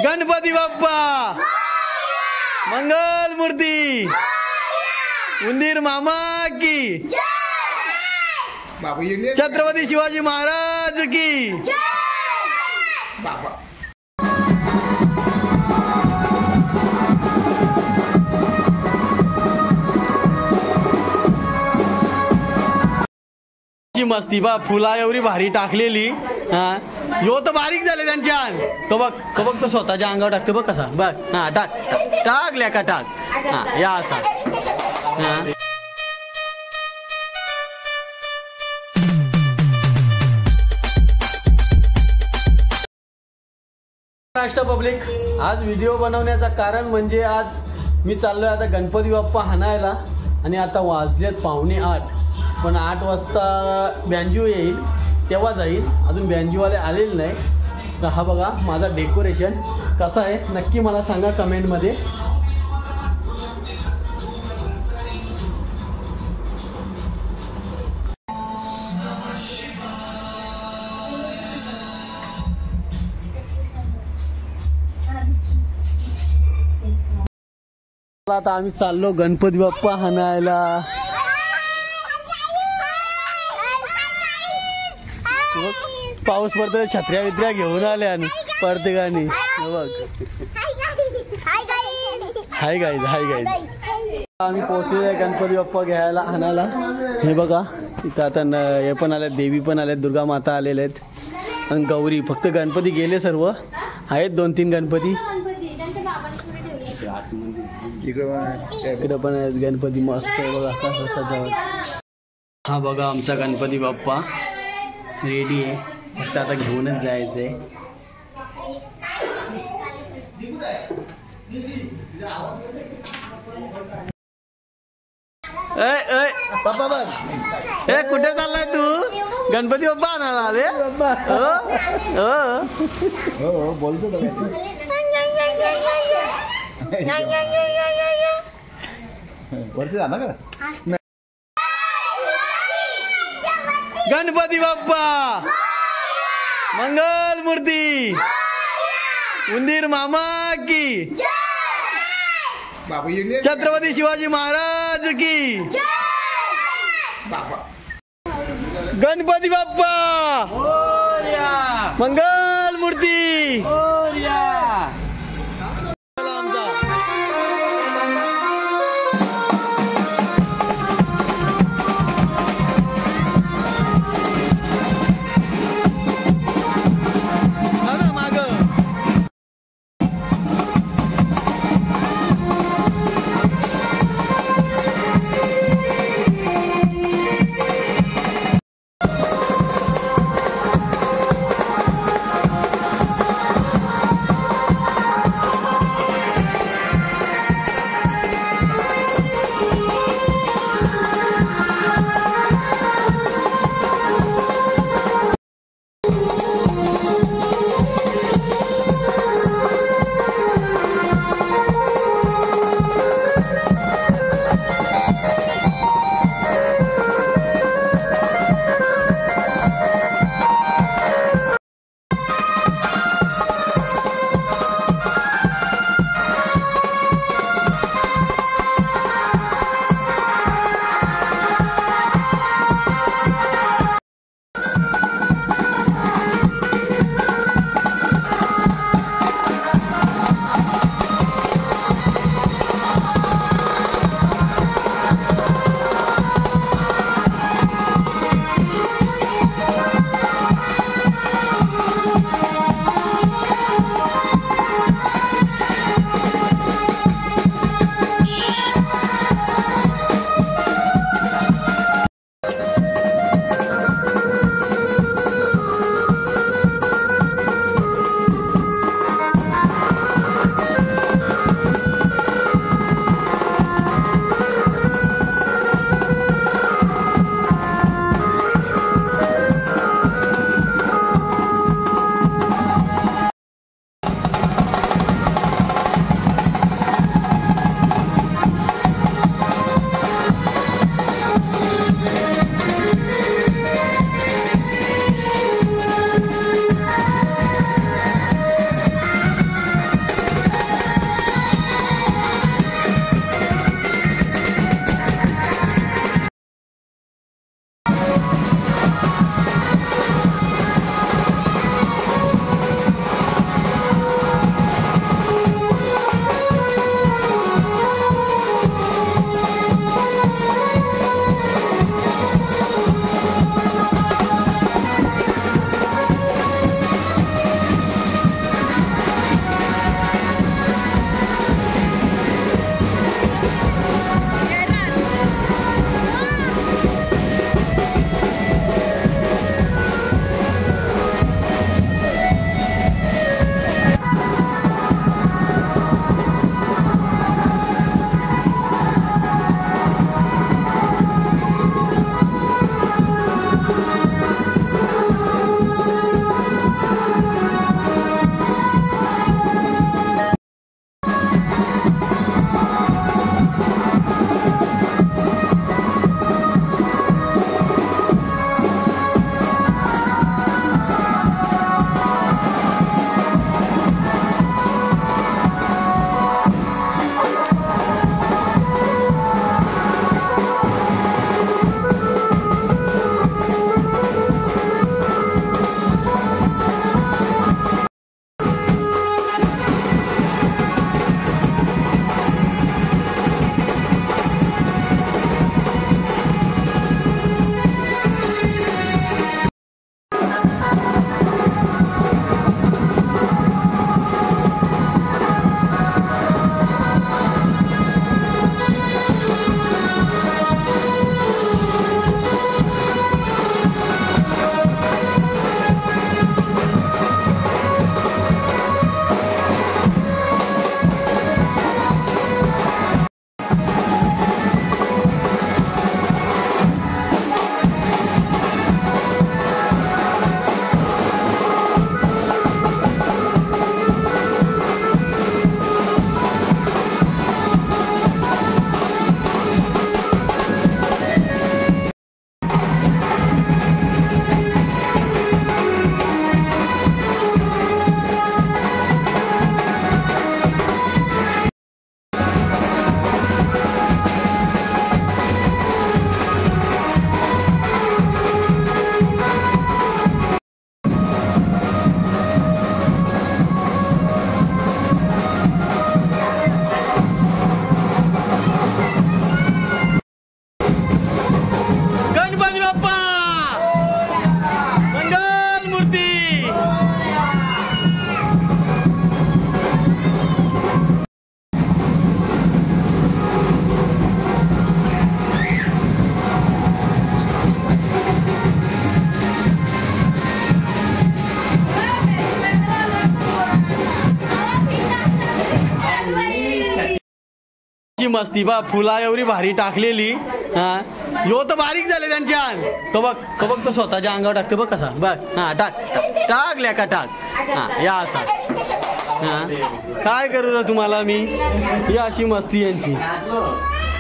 गणपती बाप्पा मंगल मूर्ती उंदीर मामा की छत्रपती शिवाजी महाराज की मस्ती बा फुला एवढी भारी टाकलेली हा यो तर बारीक झाले त्यांच्या तो बघ तो स्वतःच्या अंगावर टाकतो बघ कसा बघ हा टाक टाकल्या का टाक हा या असा महाराष्ट्र पब्लिक आज व्हिडिओ बनवण्याचं कारण म्हणजे आज मी चाललोय आता गणपती बाप्पा हाणायला आणि आता वाजलेत 7:45 पण 8 वाजता बँजू येईल तेव्हा जाईल अजून बँजूवाले आलेले नाही तर हा बघा माझा डेकोरेशन कसा आहे नक्की मला सांगा कमेंटमध्ये आता आम्ही चाललो गणपती बाप्पा हाणायला पाऊस पडतो छत्र्या वित्र्या घेऊन आले आणि प्रत्येकाने हाय गाईज आम्ही पोहोचलोय गणपती बाप्पा घ्यायला आणायला हे बघा इथं आता हे पण आले देवी पण आलेत दुर्गा माता आलेले आहेत आणि गौरी फक्त गणपती गेले सर्व आहेत 2-3 गणपती इकडे पण आहेत गणपती मस्त आहे बघा कसं सजावट हा बघा आमचा गणपती बाप्पा रेडी आहे फक्त आता घेऊनच जायचंय पप्पा बस ए कुठे चाललाय तू गणपती बाप्पा आणायला आले हो बोलतो वरती जाणार का गणपती बाप्पा मंगल मूर्ती उंदीर मामा की छत्रपती शिवाजी महाराज की गणपती बाप्पा मंगल मूर्ती ची मस्ती बा फुला एवढी भारी टाकलेली. हा यो तर बारीक झाले त्यांची अंग. तो बघ तो स्वतःच्या अंगावर टाकतो बघ कसा बघ. हा टाकल्या का टाक. हा या असा. हा काय करू रे तुम्हाला मी. ही अशी मस्ती यांची.